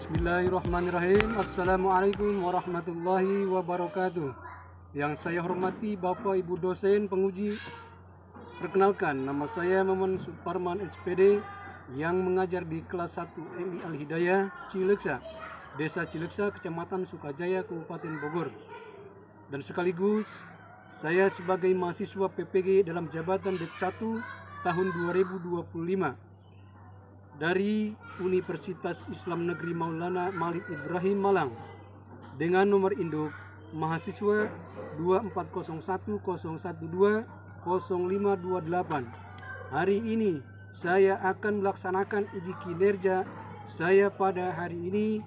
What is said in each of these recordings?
Bismillahirrahmanirrahim. Assalamualaikum warahmatullahi wabarakatuh. Yang saya hormati Bapak Ibu dosen penguji. Perkenalkan, nama saya Maman Suparman SPD yang mengajar di kelas 1 MI Al-Hidayah Cileksa, Desa Cileksa, Kecamatan Sukajaya, Kabupaten Bogor. Dan sekaligus saya sebagai mahasiswa PPG dalam jabatan Det1 tahun 2025 dari Universitas Islam Negeri Maulana Malik Ibrahim Malang dengan nomor induk mahasiswa 24101120528. Hari ini saya akan melaksanakan uji kinerja saya pada hari ini,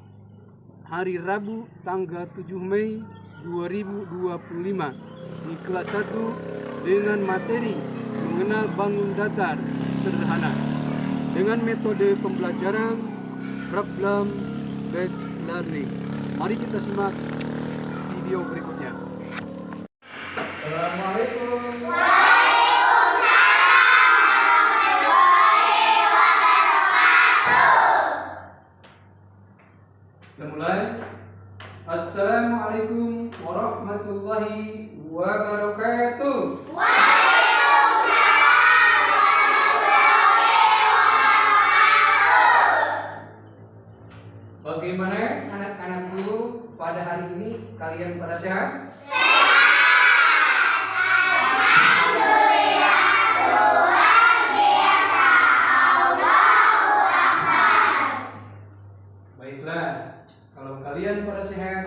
hari Rabu tanggal 7 Mei 2025 di kelas 1 dengan materi mengenal bangun datar sederhana dengan metode pembelajaran problem based learning. Mari kita simak video berikutnya. Assalamualaikum. Kita mulai. Assalamualaikum warahmatullahi wabarakatuh. Bagaimana anak-anakku pada hari ini? Kalian pada sehat? Alhamdulillah, luar biasa. Allahu Akbar. Baiklah, kalau kalian pada sehat,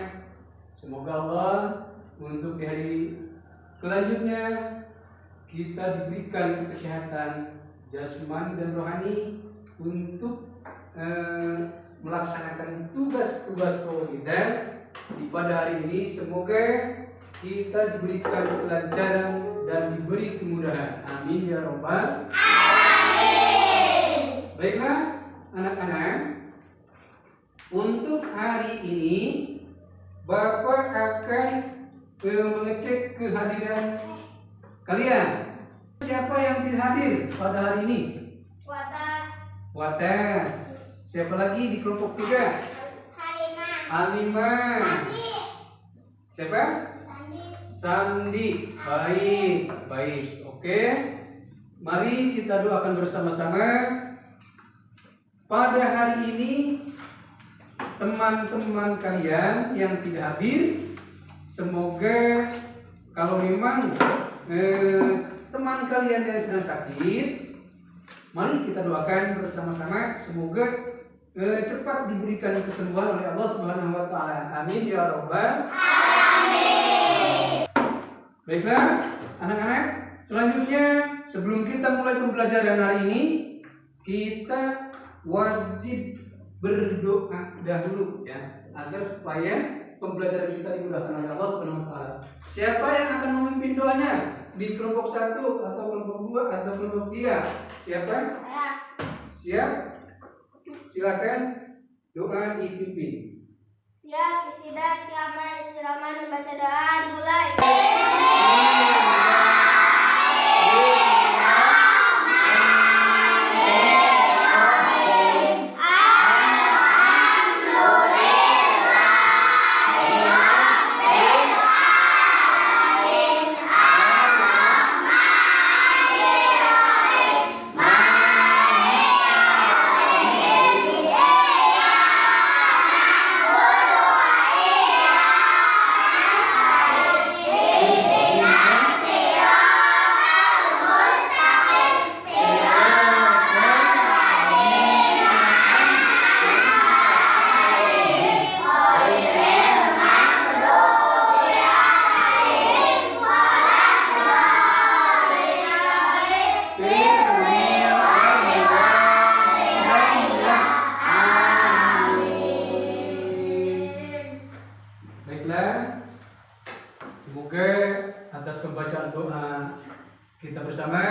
semoga Allah untuk di hari selanjutnya kita diberikan kesehatan jasmani dan rohani untuk melaksanakan tugas-tugas kita di pada hari ini. Semoga kita diberikan kelancaran dan diberi kemudahan. Amin ya Rabbal alamin. Baiklah anak-anak, untuk hari ini Bapak akan mengecek kehadiran kalian. Siapa yang tidak hadir pada hari ini? Watas. Siapa lagi di kelompok 3? Halimah. Siapa? Sandi. Baik. Oke. Mari kita doakan bersama-sama. Pada hari ini teman-teman kalian yang tidak hadir, semoga kalau memang teman kalian yang sedang sakit, mari kita doakan bersama-sama semoga cepat diberikan kesembuhan oleh Allah Subhanahu wa taala. Amin ya Rabbal alamin. Baiklah, anak-anak, selanjutnya sebelum kita mulai pembelajaran hari ini, kita wajib berdoa dahulu ya, agar supaya pembelajaran kita dimudahkan oleh Allah Subhanahu wa taala. Siapa yang akan memimpin doanya? Di kelompok 1 atau kelompok 2 atau kelompok 3? Siapa? Siap? Silakan doa dipimpin. Siap, istidak, kiamat, istirahat, membaca doa, dimulai. Semoga atas pembacaan doa kita bersama,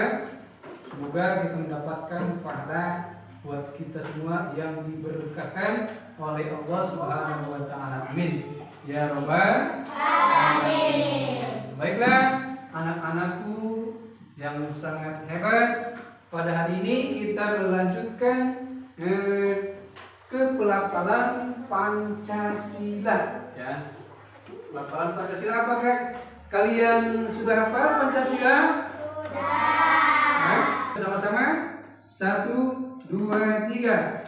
semoga kita mendapatkan pahala buat kita semua yang diberkahkan oleh Allah Subhanahu wa taala. Amin ya Rabbal alamin. Baiklah anak-anakku yang sangat hebat, pada hari ini kita melanjutkan ke pelafalan Pancasila. Ya. Pelafalan Pancasila, apakah kalian sudah hafal Pancasila? Sudah. Nah, sama-sama. 1, 2, 3.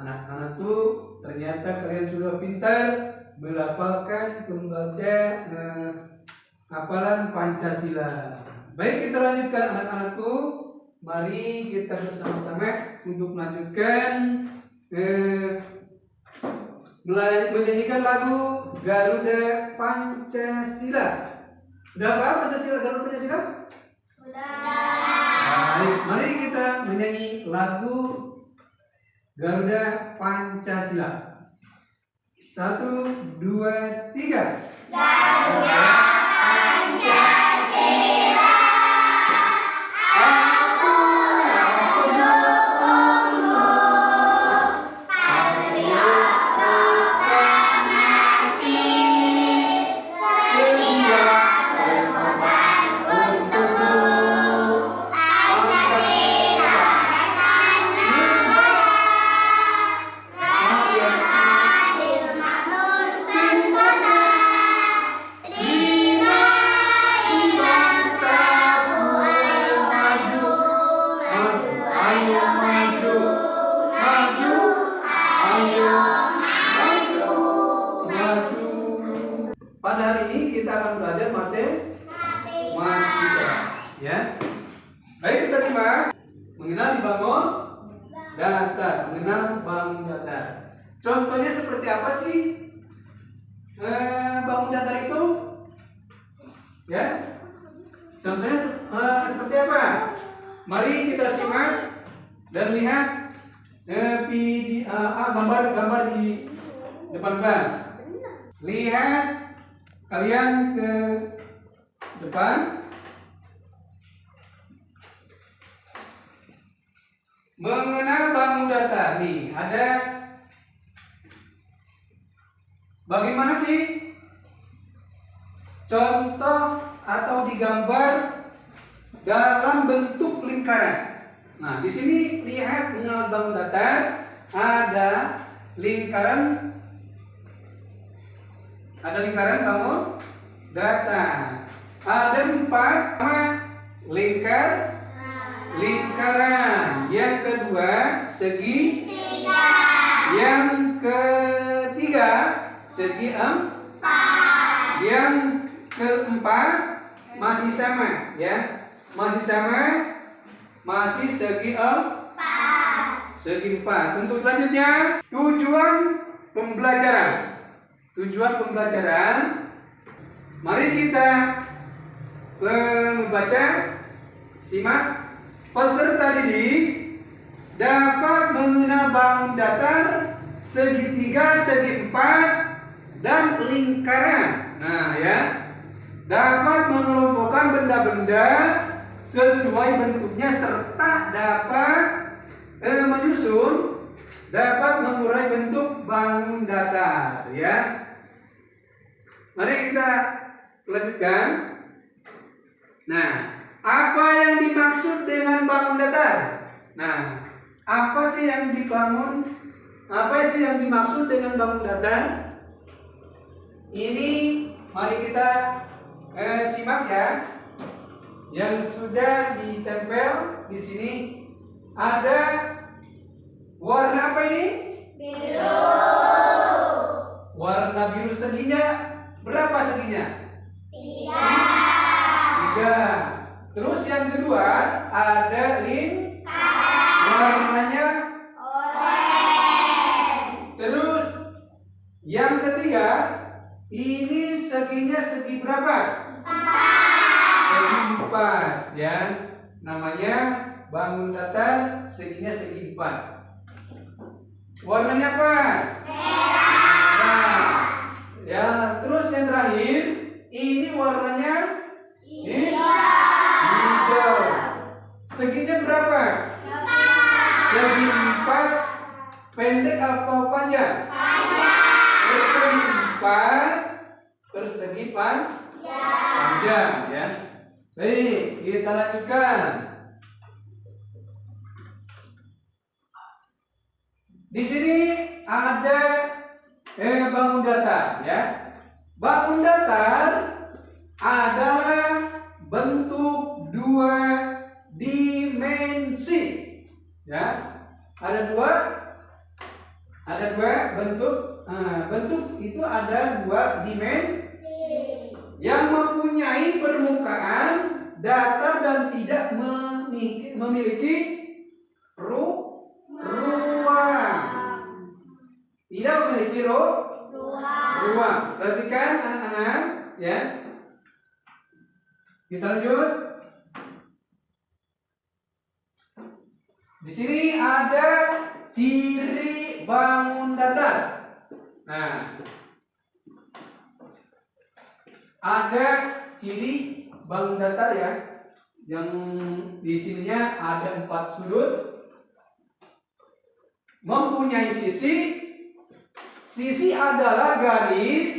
Anak-anakku, ternyata kalian sudah pintar melafalkan pembaca hafalan Pancasila. Baik, kita lanjutkan anak-anakku. Mari kita bersama-sama untuk melanjutkan menyanyikan lagu Garuda Pancasila. Sudah paham Pancasila, Garuda Pancasila? Baik, mari kita menyanyi lagu Garuda Pancasila. 1, 2, 3. Garuda Pancasila, aku mendukungmu. Patriot proklamasi, setia berkorban untukmu. Pancasila dasar negara, rakyat adil makmur sentosa. Terima bangsaku, ayo maju, maju, ayo maju, maju, ayo maju, Maju. Pada hari ini kita akan belajar matematika, ya. Baik, kita simak. Mengenal bangun datar, mengenal bangun datar. Contohnya seperti apa sih bangun datar itu? Ya. Contohnya seperti apa? Mari kita simak dan lihat gambar di depan kelas. Lihat, kalian ke depan. Mengenal bangun datar. Nih, ada bagaimana sih contoh atau digambar dalam bentuk lingkaran. Nah, di sini lihat mengenal bangun datar, ada lingkaran bangun datar. Ada 4 lingkaran. Yang kedua segi. Yang ketiga segi 4. Yang keempat masih sama, ya. Masih sama, masih segi 4. Segi 4. Untuk selanjutnya, tujuan pembelajaran. Mari kita membaca. Simak. Peserta didik dapat mengenal bangun datar, segitiga, segi 4, dan lingkaran. Nah, ya. Dapat mengelompokkan benda-benda sesuai bentuknya serta dapat menyusun, dapat mengurai bentuk bangun datar, ya. Mari kita lanjutkan. Nah, apa yang dimaksud dengan bangun datar? Nah, apa sih yang dibangun? Apa sih yang dimaksud dengan bangun datar? Ini mari kita simak, ya. Yang sudah ditempel di sini ada warna apa ini? biru. Warna biru. Seginya berapa seginya? 3. Terus yang kedua ada warnanya Oranye. Terus yang ketiga ini seginya segi berapa? 4 ya. Namanya bangun datar, seginya segi 4. Warnanya apa? Merah. Ya, terus yang terakhir, ini warnanya hijau. Seginya berapa? Segi 4 pendek apa panjang? Persegi 4 persegi panjang ya. Baik, kita lanjutkan. Di sini ada bangun datar ya. Bangun datar adalah bentuk 2 dimensi ya. Ada dua bentuk. Bentuk itu ada 2 dimensi yang mempunyai permukaan datar dan tidak memiliki ruang. Tidak memiliki ruang. Perhatikan anak-anak ya. Kita lanjut. Di sini ada ciri bangun datar. Nah, ada ciri bangun datar ya. Yang di sininya ada 4 sudut, mempunyai sisi. Sisi adalah garis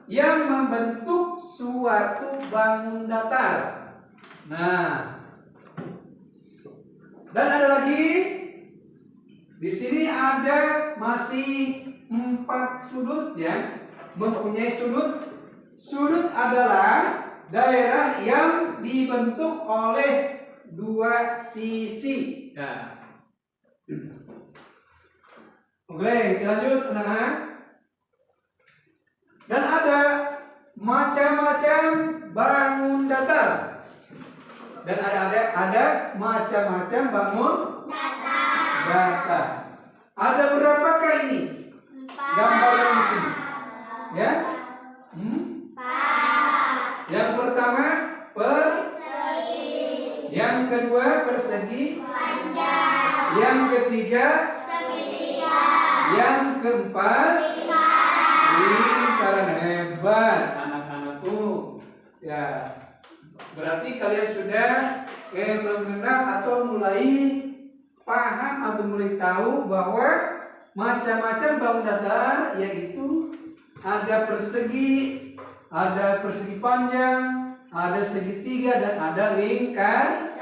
yang membentuk suatu bangun datar. Nah, dan ada lagi di sini ada masih 4 sudut ya, mempunyai sudut. Sudut adalah daerah yang dibentuk oleh 2 sisi. Nah. Oke, kita lanjut anak-anak. Dan ada macam-macam bangun datar. Dan ada macam-macam bangun datar. Ada berapakah ini? Gambar yang di sini. Ya? Yang pertama persegi. Yang kedua persegi panjang. Yang ketiga segitiga. Yang keempat lingkaran. Hebat anak-anakku. Ya. Berarti kalian sudah mengenal atau mulai paham atau mulai tahu bahwa macam-macam bangun datar, yaitu ada persegi panjang, ada segitiga, dan ada lingkaran.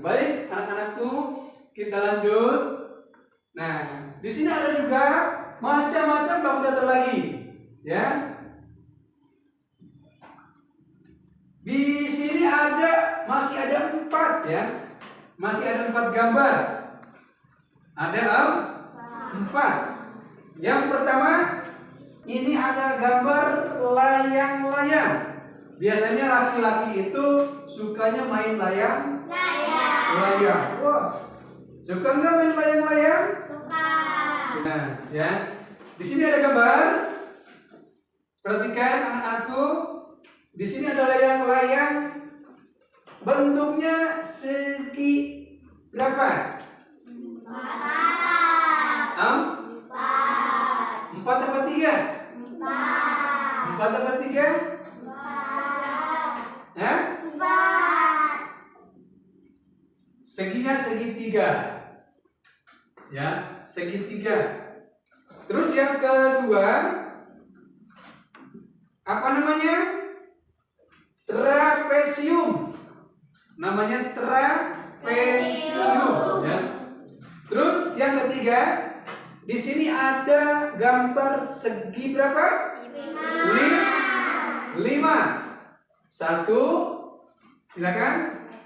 Baik anak-anakku, kita lanjut. Nah, di sini ada juga macam-macam bangun datar lagi, ya. Di sini masih ada 4 ya. Masih ada 4 gambar. Ada 4. Yang pertama, ini ada gambar layang-layang. Biasanya laki-laki itu sukanya main layang. Wah, suka nggak main layang-layang? Suka. Nah, ya. Di sini ada gambar. Perhatikan anak-anakku. Di sini ada layang-layang. Bentuknya segi berapa? 4 apa 3? 4 apa 3? 4. Seginya segitiga. Ya, segitiga. Terus yang kedua, apa namanya? Trapesium. Namanya trapesium, ya. Terus yang ketiga, di sini ada gambar segi berapa? 5. 1, silakan.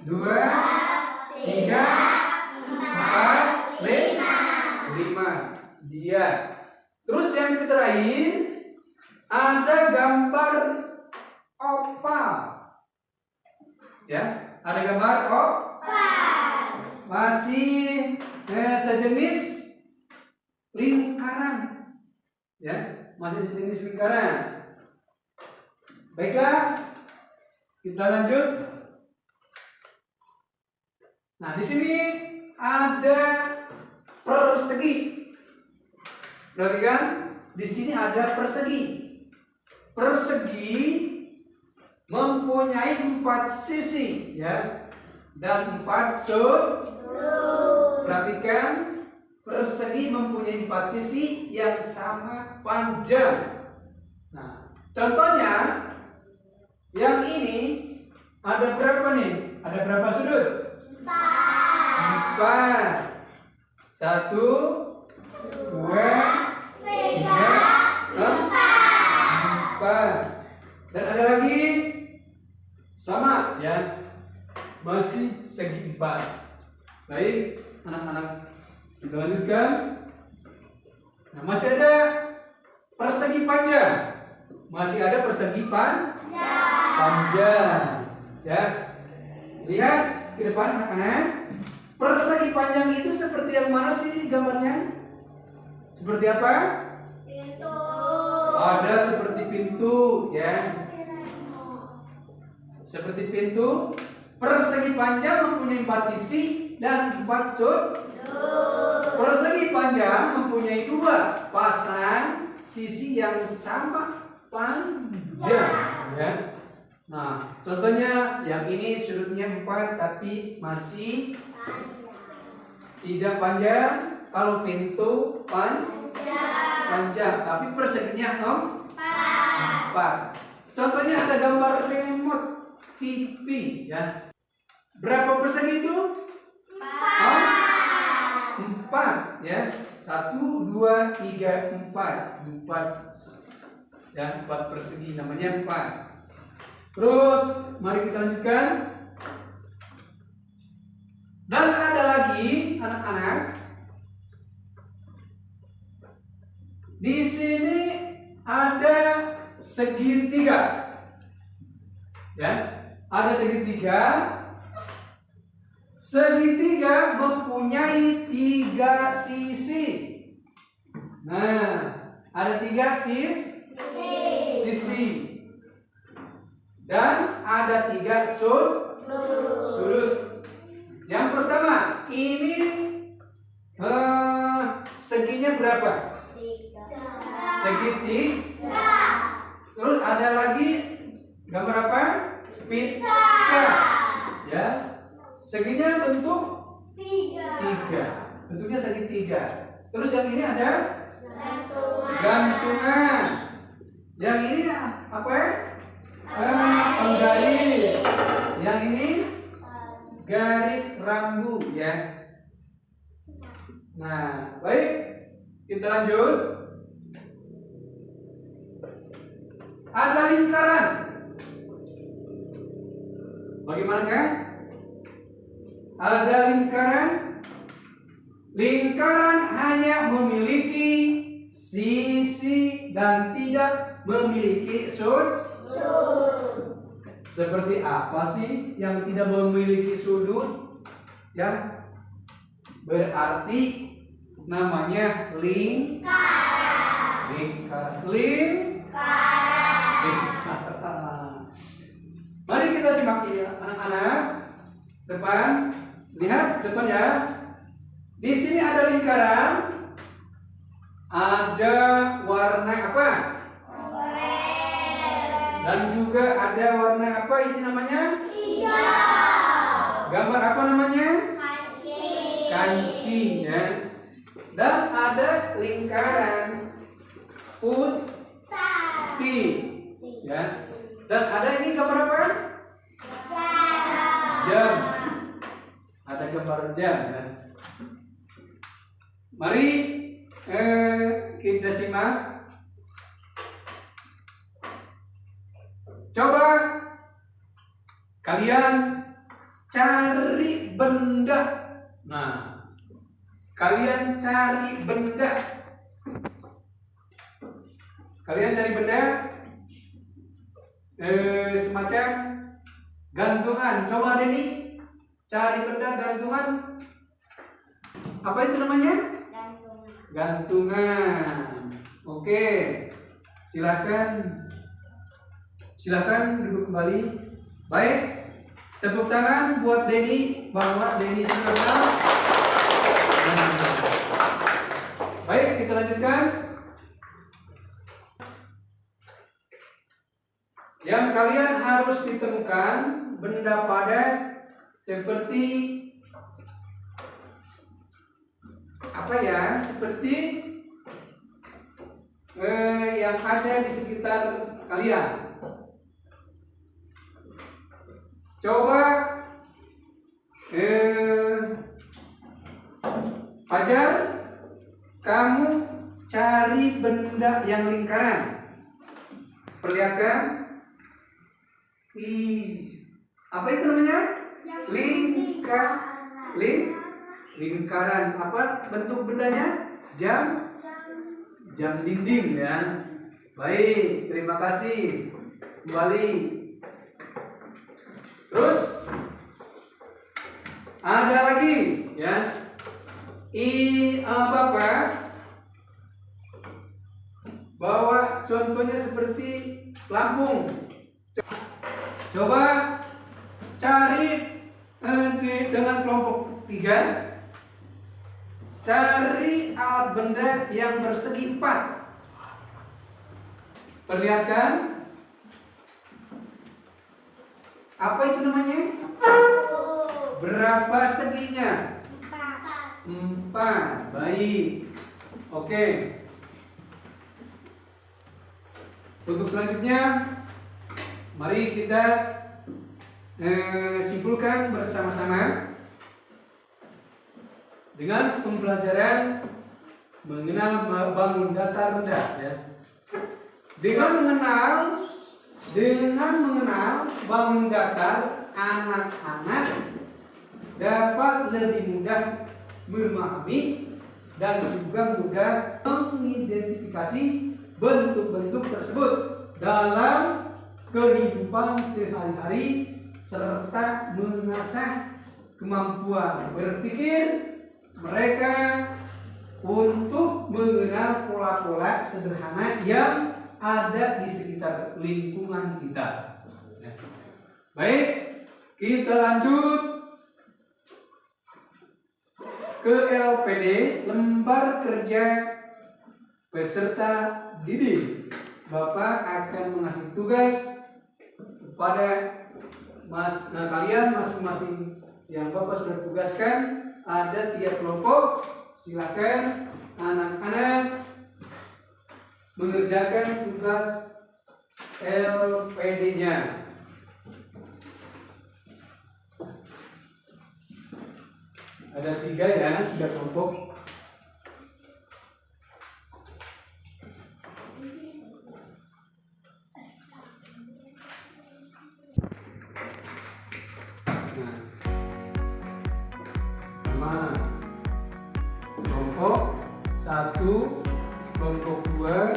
2, 3, 4, 5. Dia. Terus yang terakhir ada gambar oval. Ya, ada gambar oval. Masih sejenis lingkaran. Ya, masih sejenis lingkaran. Baiklah, Kita lanjut. Nah, di sini ada persegi. Perhatikan, di sini ada persegi. Persegi mempunyai 4 sisi, ya, dan 4 sudut. Perhatikan, persegi mempunyai 4 sisi yang sama panjang. Nah, contohnya yang ini ada berapa nih? Ada berapa sudut? 4. 1, 2, 3, 4. Dan ada lagi sama, ya, masih segi 4. Baik, anak-anak, kita lanjutkan. Nah, masih ada persegi panjang. Masih ada persegi panjang. Ya. Lihat ke depan anak-anak. Persegi panjang itu seperti yang mana sih gambarnya? Seperti apa? Pintu. Ada seperti pintu, ya. Seperti pintu. Persegi panjang mempunyai 4 sisi dan 4 sudut. Persegi panjang mempunyai 2 pasang sisi yang sama panjang, ya. Nah, contohnya yang ini sudutnya 4 tapi masih tidak panjang. Kalau pintu panjang tapi perseginya 4. Contohnya ada gambar remote TV, ya. Berapa persegi itu? 4, ya. 1, 2, 3, 4. 4, ya, 4 persegi namanya 4. Terus mari kita lanjutkan. Dan ada lagi anak-anak. Di sini ada segitiga. Ya, ada segitiga. Segitiga mempunyai 3 sisi. Nah, ada 3 sisi. Dan ada 3 sudut. Yang pertama, ini seginya berapa? 3. Segitiga. Terus ada lagi gambar apa? Pizza. Ya. Seginya bentuk 3. Bentuknya segitiga. Terus yang ini ada gantungan. Yang ini apa? Penggaris. Yang ini garis rambu, ya. Nah, baik. Kita lanjut. Ada lingkaran. Bagaimanakah? Ada lingkaran. Lingkaran hanya memiliki sisi dan tidak memiliki sudut. Seperti apa sih yang tidak memiliki sudut? Ya, berarti namanya lingkaran. Mari kita simak ya, anak-anak. Depan, lihat depan ya. Di sini ada lingkaran. Ada warna apa? Dan juga ada warna apa ini namanya? Hijau. Gambar apa namanya? Kancing. Kancing, ya. Dan ada lingkaran putih, ya. Dan ada ini gambar apa? Jam. Ada gambar jam, ya. Mari kita simak. Coba kalian cari benda. Nah, kalian cari benda. Kalian cari benda semacam gantungan. Coba Deni cari benda gantungan. Apa itu namanya? Gantungan. Oke. Silakan duduk kembali Baik, tepuk tangan buat Denny bahwa Denny sudah. Baik, kita lanjutkan. Yang kalian harus ditemukan benda padat seperti apa ya? Seperti yang ada di sekitar kalian. Coba Fajar, kamu cari benda yang lingkaran. Perlihatkan. Apa itu namanya? Lingkaran. Apa bentuk bendanya? Jam dinding ya. Baik, terima kasih. Kembali. Terus ada lagi ya. Bapak bawa contohnya seperti pelampung. Coba cari dengan kelompok 3. Cari alat benda yang bersegi 4. Perlihatkan. Apa itu namanya? Berapa seginya? 4. Baik. Oke. Untuk selanjutnya, mari kita simpulkan bersama-sama dengan pembelajaran mengenal bangun datar rendah ya. Dengan mengenal bangun datar, anak-anak dapat lebih mudah memahami dan juga mudah mengidentifikasi bentuk-bentuk tersebut dalam kehidupan sehari-hari serta mengasah kemampuan berpikir mereka untuk mengenal pola-pola sederhana yang ada di sekitar lingkungan kita. Baik, kita lanjut ke LPD, lembar kerja peserta didik. Bapak akan mengasih tugas kepada kalian masing-masing yang Bapak sudah tugaskan. Ada 3 kelompok. Silakan anak-anak mengerjakan tugas LPD-nya. Ada 3 ya, 3 kelompok. Nah, kelompok 1, kelompok 2,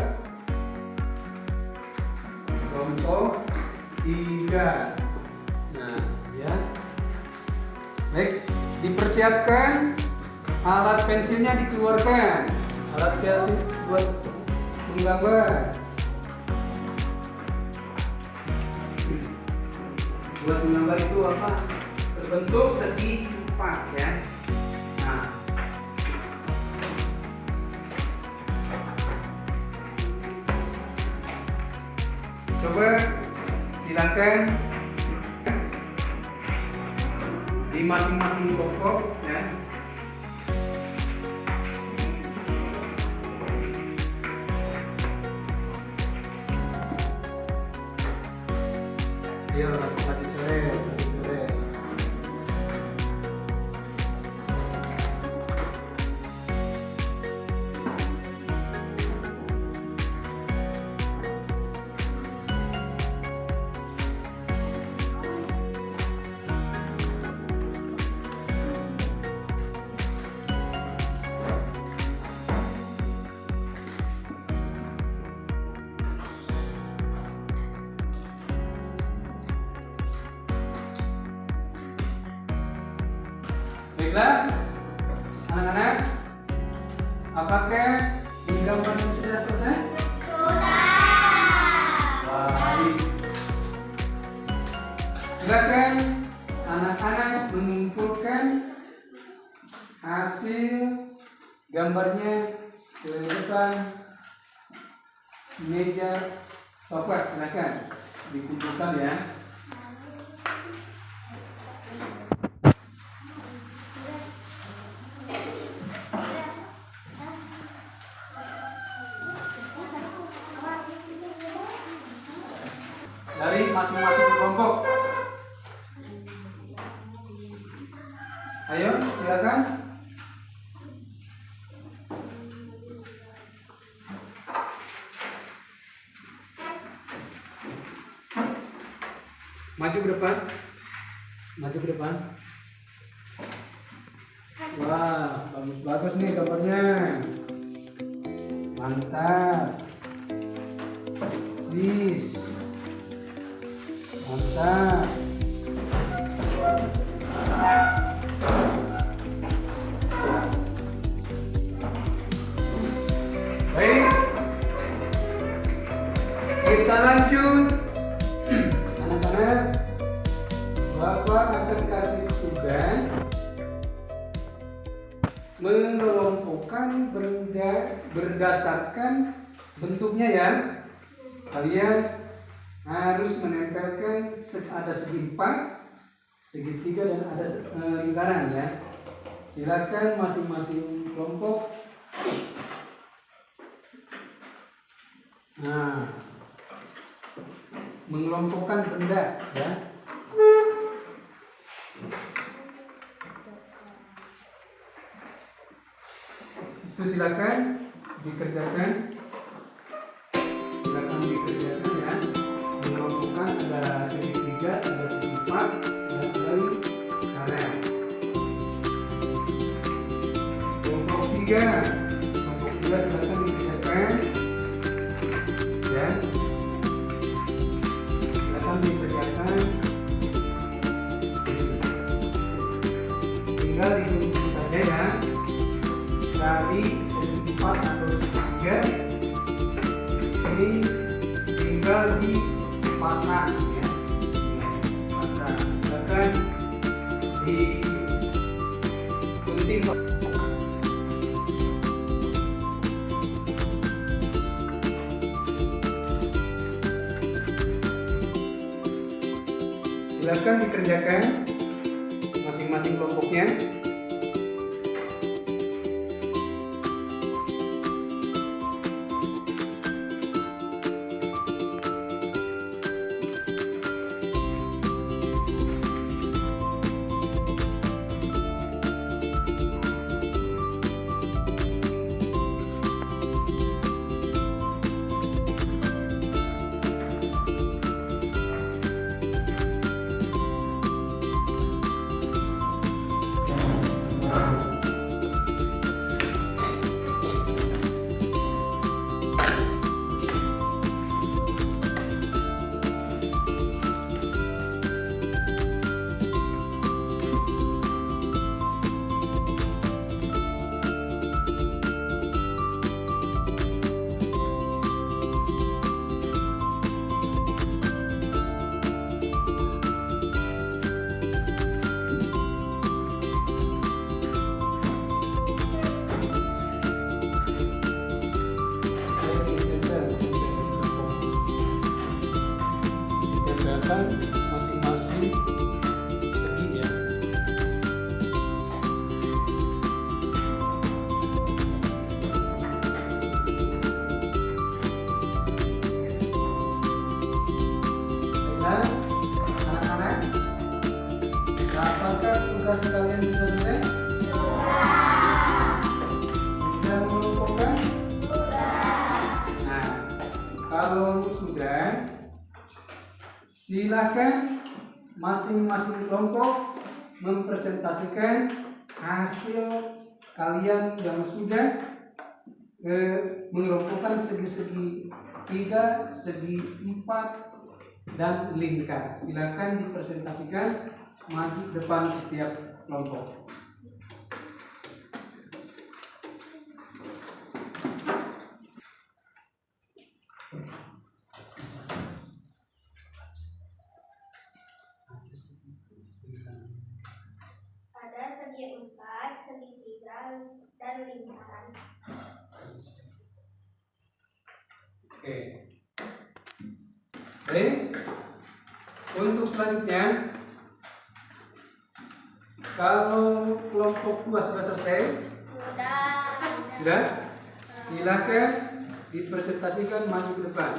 kelompok 3. Nah, ya. Baik, dipersiapkan alat pensilnya dikeluarkan. Alat pensil buat menggambar. Buat menggambar itu apa? Berbentuk segi 4 ya. Nah, coba silakan di masing-masing kelompok ya. Ayo, satu coret. Baiklah, anak-anak, apakah menggambarnya sudah selesai? Sudah. Baik. Silakan anak-anak mengumpulkan hasil gambarnya ke depan meja Bapak. Silakan dikumpulkan ya. Dari masing-masing kelompok. Ayo, silakan. Maju ke depan. Maju ke depan. Wah, bagus-bagus nih gambarnya. Mantap. Bis. Mantap. Baik. Kita lanjut. Anak-anak, Bapak akan kasih tugas mengelompokkan berdasarkan bentuknya ya. Kalian harus menempelkan ada segi 4, segitiga dan ada lingkaran ya. Silakan masing-masing kelompok. Nah, mengelompokkan benda ya. Itu silakan dikerjakan. Silakan dikerjakan ya. Mengelompokkan ada segitiga, ada segi 4, dan ada lingkaran. Kelompok 3. Kelompok 3 silakan dikerjakan. Ya. Silakan dikerjakan. Tinggal dihitung saja ya. Dari segi 4 atau segi 3 ini tinggal dipasang ya. Pasang. Silakan digunting. Silakan dikerjakan masing-masing kelompoknya. Masing-masing segi ya. Baiklah, anak-anak, apakah tugas kalian sudah selesai? Sudah mengumpulkan? Nah, kalau sudah, silakan masing-masing kelompok mempresentasikan hasil kalian yang sudah mengelompokkan segi-segi 3, segi 4, dan lingkar. Silakan dipresentasikan, maju depan setiap kelompok. dan lingkaran. Oke. Baik. Untuk selanjutnya, kalau kelompok 2 sudah selesai, sudah, silakan dipresentasikan maju ke depan.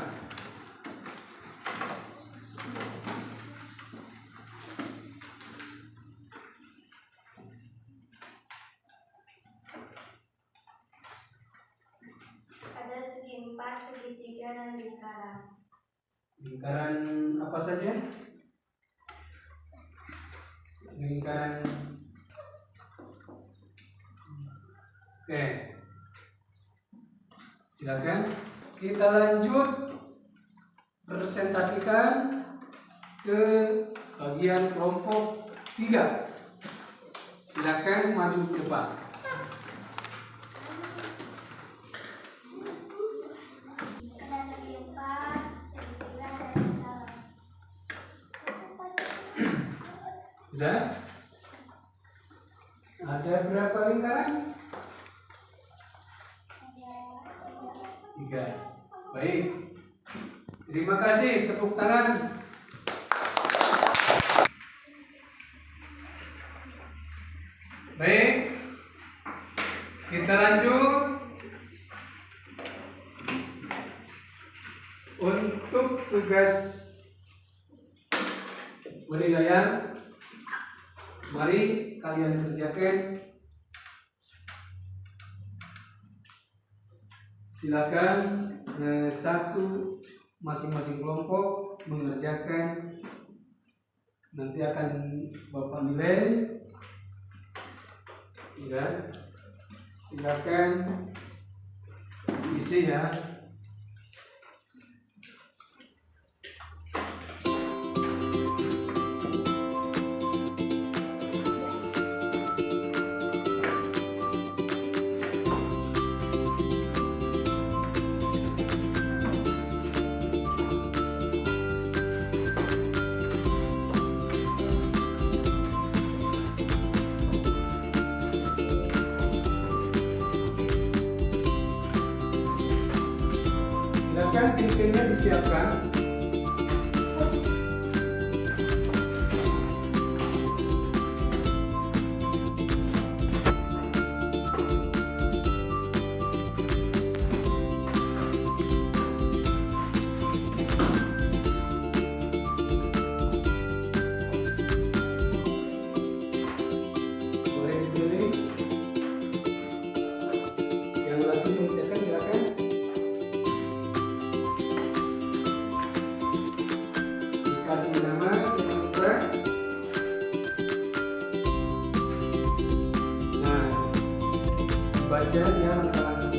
Ada segi 4, segitiga, dan lingkaran. Lingkaran apa saja? Lingkaran. Oke. Silakan kita lanjut presentasikan ke bagian kelompok 3. Silakan maju ke depan. Ada segi 4, segitiga, dan lingkaran. Sudah? Ada berapa lingkaran? 3. Baik. Terima kasih, tepuk tangan. Baik. Kita lanjut. Untuk tugas penilaian, mari kalian kerjakan. Silakan satu masing-masing kelompok mengerjakan. Nanti akan Bapak nilai. Ya. Silakan isi ya. Silakan pintunya disiapkan. Boleh dipilih. Yang lagi mengerjakan silakan. Kasih nama, jangan lupa. Nah, baca ya langkah-langkah.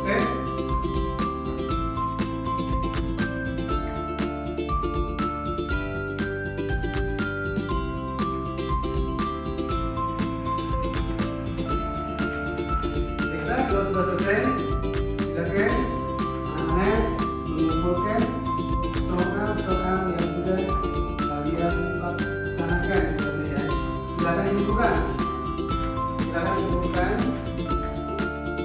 Oke. Bisa, kalau sudah selesai, silakan anak-anak mengumpulkan soal-soal yang sudah kalian laksanakan. Ya. Silakan dikumpulkan. Silakan dikumpulkan.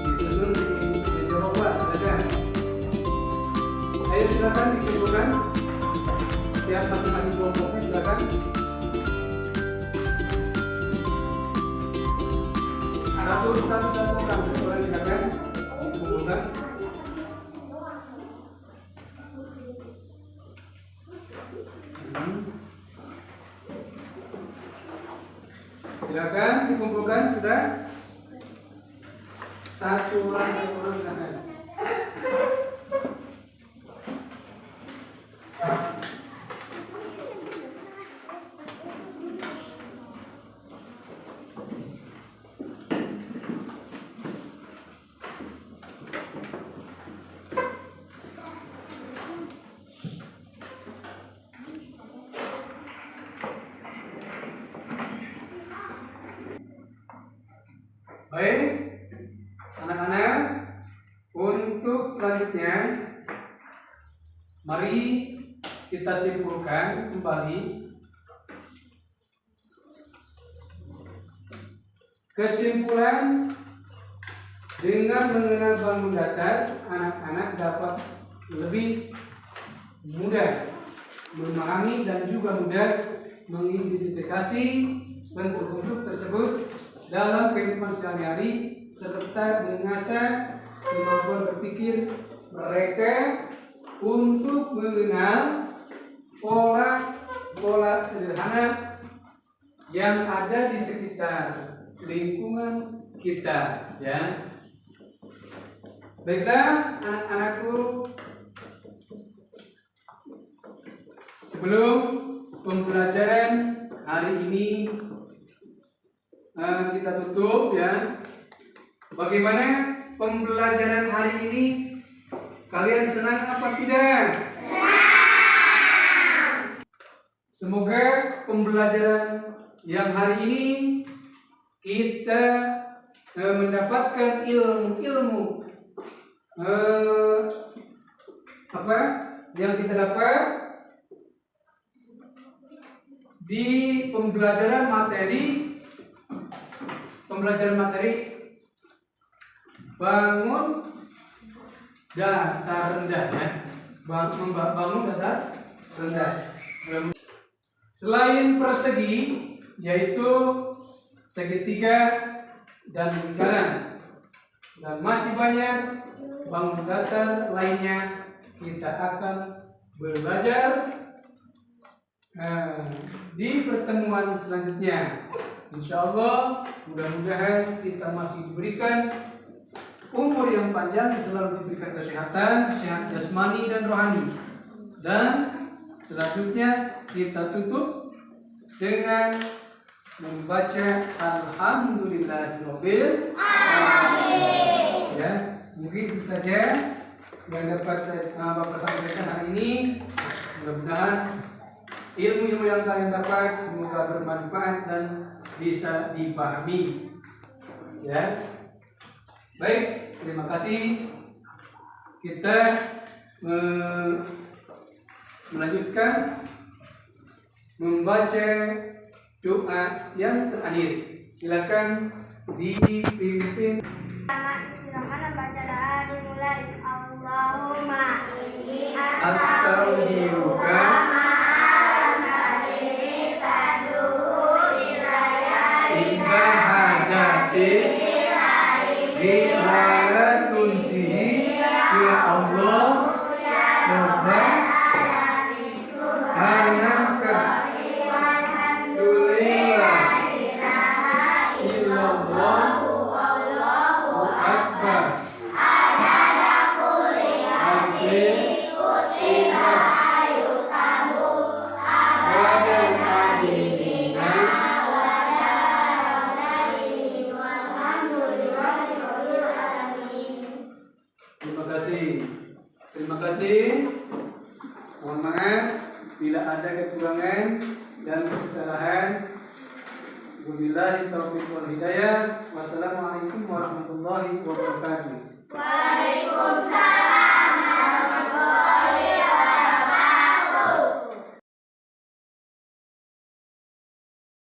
Disusun di meja bawah, silakan. Ayo silakan dikumpulkan. Setiap masing-masing kelompoknya silakan. Satu-satu orang, boleh silakan dikumpulkan. Silakan dikumpulkan sudah. Satu orang silakan. Baik, anak-anak, untuk selanjutnya mari kita simpulkan kembali. Kesimpulan, dengan mengenal bangun datar, anak-anak dapat lebih mudah memahami dan juga mudah mengidentifikasi bentuk-bentuk tersebut dalam kehidupan sehari-hari serta mengasah kemampuan berpikir mereka untuk mengenal pola-pola sederhana yang ada di sekitar lingkungan kita, ya. Baiklah, anak-anakku, sebelum pembelajaran hari ini kita tutup, ya. Bagaimana pembelajaran hari ini? Kalian senang apa tidak? Senang. Semoga pembelajaran yang hari ini kita mendapatkan ilmu-ilmu apa yang kita dapat di pembelajaran materi bangun datar rendah, ya. Bangun datar rendah. Selain persegi, yaitu segitiga dan lingkaran, dan masih banyak bangun datar lainnya kita akan belajar di pertemuan selanjutnya. Insya Allah, mudah-mudahan kita masih diberikan umur yang panjang, selalu diberikan kesehatan, sehat jasmani dan rohani. Dan selanjutnya kita tutup dengan membaca Alhamdulillahirabbil alamin. Ya, mungkin itu saja yang dapat Bapak sampaikan hari ini. Mudah-mudahan ilmu-ilmu yang kalian dapat semoga bermanfaat dan bisa dipahami. Ya, baik, terima kasih. Kita melanjutkan membaca doa yang terakhir. Silakan dipimpin. Silakan baca doa dimulai. Allahumma inni Astaghfiruka inda hajati ila tunsihi ya Allah Rabba anaka tulillah illallah Allahu Akbar Terima kasih. Mohon maaf bila ada kekurangan dan kesalahan. Wabillahi taufiq wal hidayah. Wassalamualaikum warahmatullahi wabarakatuh. Waalaikumsalam.